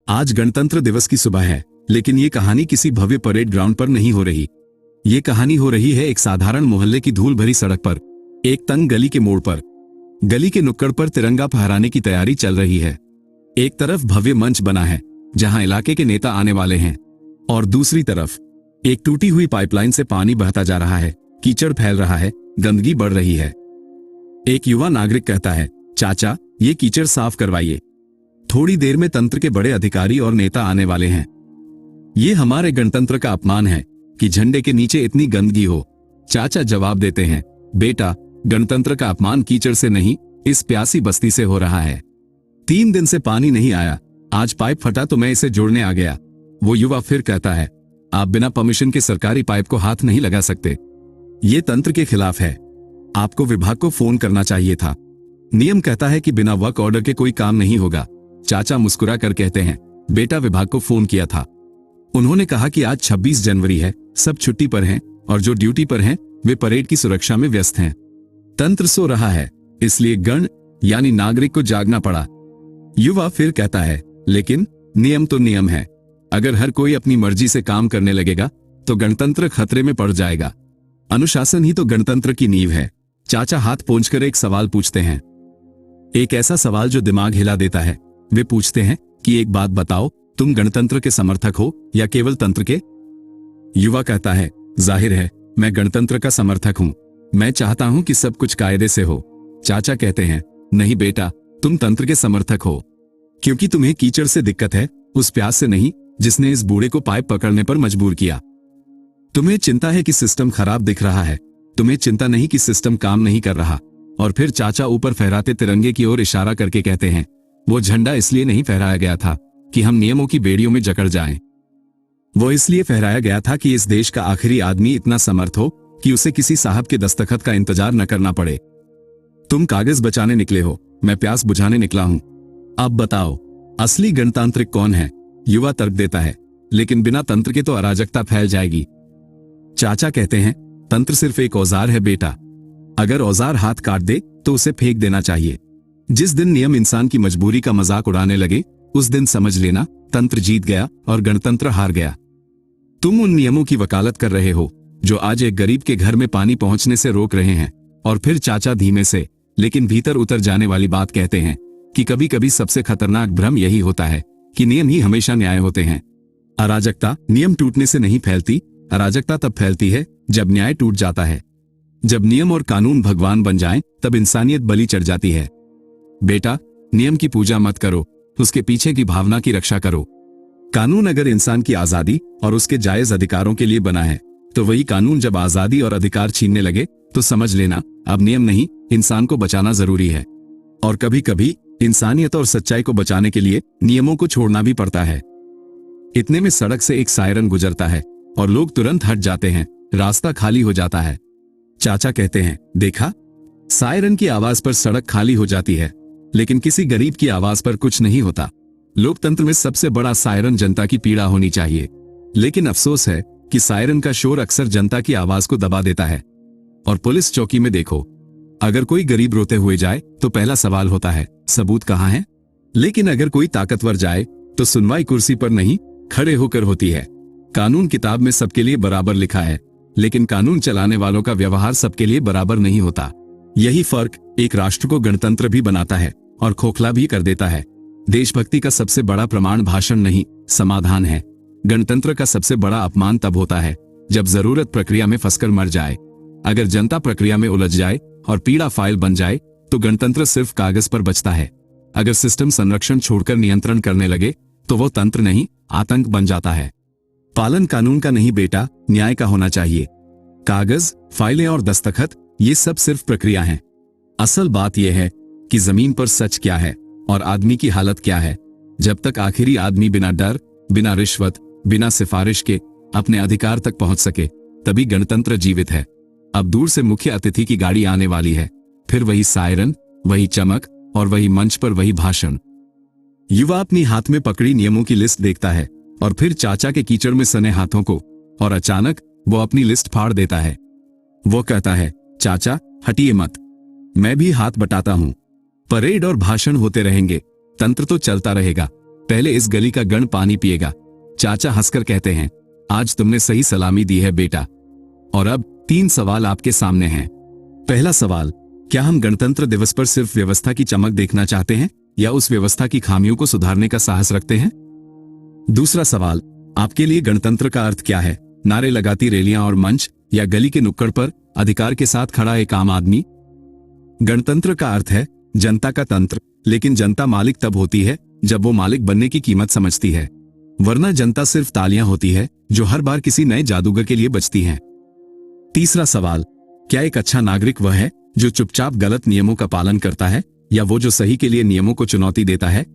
आज गणतंत्र दिवस की सुबह है, लेकिन ये कहानी किसी भव्य परेड ग्राउंड पर नहीं हो रही। ये कहानी हो रही है एक साधारण मोहल्ले की धूल भरी सड़क पर, एक तंग गली के मोड़ पर। गली के नुक्कड़ पर तिरंगा फहराने की तैयारी चल रही है। एक तरफ भव्य मंच बना है जहां इलाके के नेता आने वाले हैं, और दूसरी तरफ एक टूटी हुई पाइपलाइन से पानी बहता जा रहा है, कीचड़ फैल रहा है, गंदगी बढ़ रही है। एक युवा नागरिक कहता है, चाचा, ये कीचड़ साफ करवाइए। थोड़ी देर में तंत्र के बड़े अधिकारी और नेता आने वाले हैं। ये हमारे गणतंत्र का अपमान है कि झंडे के नीचे इतनी गंदगी हो। चाचा जवाब देते हैं, बेटा, गणतंत्र का अपमान कीचड़ से नहीं, इस प्यासी बस्ती से हो रहा है। 3 दिन से पानी नहीं आया, आज पाइप फटा तो मैं इसे जोड़ने आ गया। वो युवा फिर कहता है, आप बिना परमिशन के सरकारी पाइप को हाथ नहीं लगा सकते। ये तंत्र के खिलाफ है। आपको विभाग को फोन करना चाहिए था। नियम कहता है कि बिना वर्क ऑर्डर के कोई काम नहीं होगा। चाचा मुस्कुरा कर कहते हैं, बेटा, विभाग को फोन किया था। उन्होंने कहा कि आज 26 जनवरी है, सब छुट्टी पर हैं और जो ड्यूटी पर हैं वे परेड की सुरक्षा में व्यस्त हैं। तंत्र सो रहा है, इसलिए गण यानी नागरिक को जागना पड़ा। युवा फिर कहता है, लेकिन नियम तो नियम है। अगर हर कोई अपनी मर्जी से काम करने लगेगा तो गणतंत्र खतरे में पड़ जाएगा। अनुशासन ही तो गणतंत्र की नींव है। चाचा हाथ पोंछकर एक सवाल पूछते हैं, एक ऐसा सवाल जो दिमाग हिला देता है। वे पूछते हैं कि एक बात बताओ, तुम गणतंत्र के समर्थक हो या केवल तंत्र के? युवा कहता है, जाहिर है मैं गणतंत्र का समर्थक हूं। मैं चाहता हूं कि सब कुछ कायदे से हो। चाचा कहते हैं, नहीं बेटा, तुम तंत्र के समर्थक हो, क्योंकि तुम्हें कीचड़ से दिक्कत है, उस प्यास से नहीं जिसने इस बूढ़े को पाइप पकड़ने पर मजबूर किया। तुम्हें चिंता है कि सिस्टम खराब दिख रहा है, तुम्हें चिंता नहीं कि सिस्टम काम नहीं कर रहा। और फिर चाचा ऊपर फहराते तिरंगे की ओर इशारा करके कहते हैं, वो झंडा इसलिए नहीं फहराया गया था कि हम नियमों की बेड़ियों में जकड़ जाएं। वो इसलिए फहराया गया था कि इस देश का आखिरी आदमी इतना समर्थ हो कि उसे किसी साहब के दस्तखत का इंतजार न करना पड़े। तुम कागज बचाने निकले हो, मैं प्यास बुझाने निकला हूं। अब बताओ, असली गणतांत्रिक कौन है? युवा तर्क देता है, लेकिन बिना तंत्र के तो अराजकता फैल जाएगी। चाचा कहते हैं, तंत्र सिर्फ एक औजार है बेटा। अगर औजार हाथ काट दे तो उसे फेंक देना चाहिए। जिस दिन नियम इंसान की मजबूरी का मजाक उड़ाने लगे, उस दिन समझ लेना तंत्र जीत गया और गणतंत्र हार गया। तुम उन नियमों की वकालत कर रहे हो जो आज एक गरीब के घर में पानी पहुंचने से रोक रहे हैं। और फिर चाचा धीमे से लेकिन भीतर उतर जाने वाली बात कहते हैं कि कभी कभी सबसे खतरनाक भ्रम यही होता है कि नियम ही हमेशा न्याय होते हैं। अराजकता नियम टूटने से नहीं फैलती, अराजकता तब फैलती है जब न्याय टूट जाता है। जब नियम और कानून भगवान बन जाएं, तब इंसानियत बलि चढ़ जाती है। बेटा, नियम की पूजा मत करो, उसके पीछे की भावना की रक्षा करो। कानून अगर इंसान की आजादी और उसके जायज अधिकारों के लिए बना है, तो वही कानून जब आजादी और अधिकार छीनने लगे तो समझ लेना अब नियम नहीं, इंसान को बचाना जरूरी है। और कभी कभी इंसानियत और सच्चाई को बचाने के लिए नियमों को छोड़ना भी पड़ता है। इतने में सड़क से एक सायरन गुजरता है और लोग तुरंत हट जाते हैं, रास्ता खाली हो जाता है। चाचा कहते हैं, देखा, सायरन की आवाज पर सड़क खाली हो जाती है, लेकिन किसी गरीब की आवाज पर कुछ नहीं होता। लोकतंत्र में सबसे बड़ा सायरन जनता की पीड़ा होनी चाहिए, लेकिन अफसोस है कि सायरन का शोर अक्सर जनता की आवाज को दबा देता है। और पुलिस चौकी में देखो, अगर कोई गरीब रोते हुए जाए तो पहला सवाल होता है, सबूत कहां है? लेकिन अगर कोई ताकतवर जाए तो सुनवाई कुर्सी पर नहीं, खड़े होकर होती है। कानून किताब में सबके लिए बराबर लिखा है, लेकिन कानून चलाने वालों का व्यवहार सबके लिए बराबर नहीं होता। यही फर्क एक राष्ट्र को गणतंत्र भी बनाता है और खोखला भी कर देता है। देशभक्ति का सबसे बड़ा प्रमाण भाषण नहीं, समाधान है। गणतंत्र का सबसे बड़ा अपमान तब होता है जब जरूरत प्रक्रिया में फंसकर मर जाए। अगर जनता प्रक्रिया में उलझ जाए और पीड़ा फाइल बन जाए तो गणतंत्र सिर्फ कागज पर बचता है। अगर सिस्टम संरक्षण छोड़कर नियंत्रण करने लगे तो वो तंत्र नहीं, आतंक बन जाता है। पालन कानून का नहीं बेटा, न्याय का होना चाहिए। कागज, फाइलें और दस्तखत, ये सब सिर्फ प्रक्रिया हैं। असल बात यह है कि जमीन पर सच क्या है और आदमी की हालत क्या है। जब तक आखिरी आदमी बिना डर, बिना रिश्वत, बिना सिफारिश के अपने अधिकार तक पहुंच सके, तभी गणतंत्र जीवित है। अब दूर से मुख्य अतिथि की गाड़ी आने वाली है, फिर वही सायरन, वही चमक और वही मंच पर वही भाषण। युवा अपनी हाथ में पकड़ी नियमों की लिस्ट देखता है और फिर चाचा के कीचड़ में सने हाथों को, और अचानक वो अपनी लिस्ट फाड़ देता है। वो कहता है, चाचा हटिए मत, मैं भी हाथ बटाता हूं। परेड और भाषण होते रहेंगे, तंत्र तो चलता रहेगा। पहले इस गली का गण पानी पिएगा। चाचा हंसकर कहते हैं, आज तुमने सही सलामी दी है बेटा। और अब 3 सवाल आपके सामने हैं। पहला सवाल, क्या हम गणतंत्र दिवस पर सिर्फ व्यवस्था की चमक देखना चाहते हैं या उस व्यवस्था की खामियों को सुधारने का साहस रखते हैं? दूसरा सवाल, आपके लिए गणतंत्र का अर्थ क्या है? नारे लगाती रैलियां और मंच, या गली के नुक्कड़ पर अधिकार के साथ खड़ा एक आम आदमी? गणतंत्र का अर्थ है जनता का तंत्र, लेकिन जनता मालिक तब होती है जब वो मालिक बनने की कीमत समझती है, वरना जनता सिर्फ तालियां होती है जो हर बार किसी नए जादूगर के लिए बजती हैं। तीसरा सवाल, क्या एक अच्छा नागरिक वह है जो चुपचाप गलत नियमों का पालन करता है, या वो जो सही के लिए नियमों को चुनौती देता है?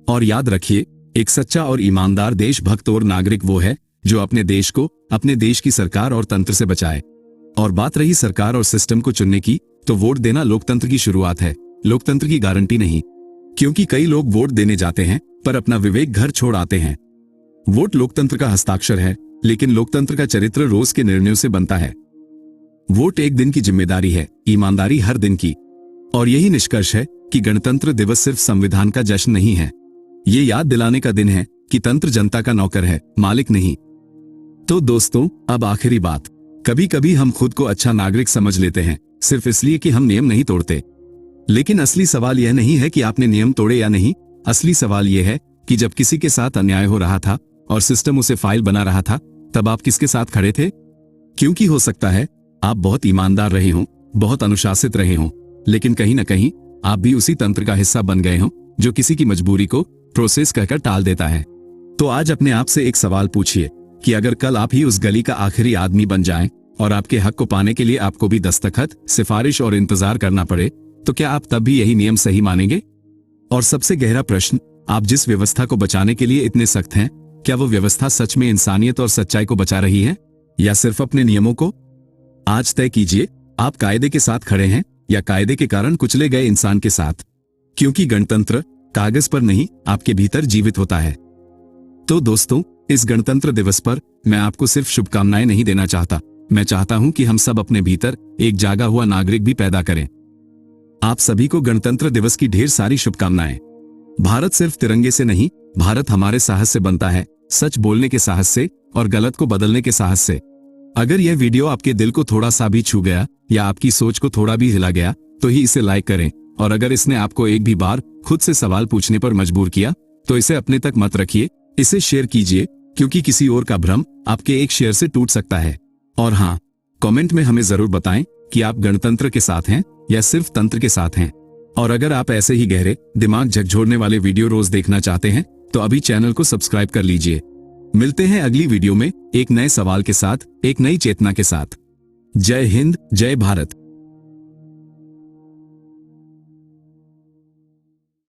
और याद रखिए, एक सच्चा और ईमानदार देशभक्त और नागरिक वो है जो अपने देश को, अपने देश की सरकार और तंत्र से बचाए। और बात रही सरकार और सिस्टम को चुनने की, तो वोट देना लोकतंत्र की शुरुआत है, लोकतंत्र की गारंटी नहीं। क्योंकि कई लोग वोट देने जाते हैं पर अपना विवेक घर छोड़ आते हैं। वोट लोकतंत्र का हस्ताक्षर है, लेकिन लोकतंत्र का चरित्र रोज के निर्णयों से बनता है। वोट एक दिन की जिम्मेदारी है, ईमानदारी हर दिन की। और यही निष्कर्ष है कि गणतंत्र दिवस सिर्फ संविधान का जश्न नहीं है, ये याद दिलाने का दिन है कि तंत्र जनता का नौकर है, मालिक नहीं। तो दोस्तों, अब आखिरी बात, कभी कभी हम खुद को अच्छा नागरिक समझ लेते हैं सिर्फ इसलिए कि हम नियम नहीं तोड़ते। लेकिन असली सवाल यह नहीं है कि आपने नियम तोड़े या नहीं, असली सवाल यह है कि जब किसी के साथ अन्याय हो रहा था और सिस्टम उसे फाइल बना रहा था, तब आप किसके साथ खड़े थे? क्योंकि हो सकता है आप बहुत ईमानदार रहे हों, बहुत अनुशासित रहे हों, लेकिन कहीं ना कहीं आप भी उसी तंत्र का हिस्सा बन गए हों जो किसी की मजबूरी को प्रोसेस कहकर टाल देता है। तो आज अपने आप से एक सवाल पूछिए कि अगर कल आप ही उस गली का आखिरी आदमी बन जाएं और आपके हक को पाने के लिए आपको भी दस्तखत, सिफारिश और इंतजार करना पड़े, तो क्या आप तब भी यही नियम सही मानेंगे? और सबसे गहरा प्रश्न, आप जिस व्यवस्था को बचाने के लिए इतने सख्त हैं, क्या वो व्यवस्था सच में इंसानियत और सच्चाई को बचा रही है या सिर्फ अपने नियमों को? आज तय कीजिए, आप कायदे के साथ खड़े हैं या कायदे के कारण कुचले गए इंसान के साथ। क्योंकि गणतंत्र कागज पर नहीं, आपके भीतर जीवित होता है। तो दोस्तों, इस गणतंत्र दिवस पर मैं आपको सिर्फ शुभकामनाएं नहीं देना चाहता, मैं चाहता हूं कि हम सब अपने भीतर एक जागा हुआ नागरिक भी पैदा करें। आप सभी को गणतंत्र दिवस की ढेर सारी शुभकामनाएं। भारत सिर्फ तिरंगे से नहीं, भारत हमारे साहस से बनता है, सच बोलने के साहस से और गलत को बदलने के साहस से। अगर यह वीडियो आपके दिल को थोड़ा सा भी छू गया या आपकी सोच को थोड़ा भी हिला गया, तो ही इसे लाइक करें। और अगर इसने आपको एक भी बार खुद से सवाल पूछने पर मजबूर किया, तो इसे अपने तक मत रखिए, इसे शेयर कीजिए, क्योंकि किसी और का भ्रम आपके एक शेयर से टूट सकता है। और हाँ, कमेंट में हमें जरूर बताएं कि आप गणतंत्र के साथ हैं या सिर्फ तंत्र के साथ हैं। और अगर आप ऐसे ही गहरे, दिमाग झकझोरने वाले वीडियो रोज देखना चाहते हैं, तो अभी चैनल को सब्सक्राइब कर लीजिए। मिलते हैं अगली वीडियो में एक नए सवाल के साथ, एक नई चेतना के साथ। जय हिंद, जय भारत।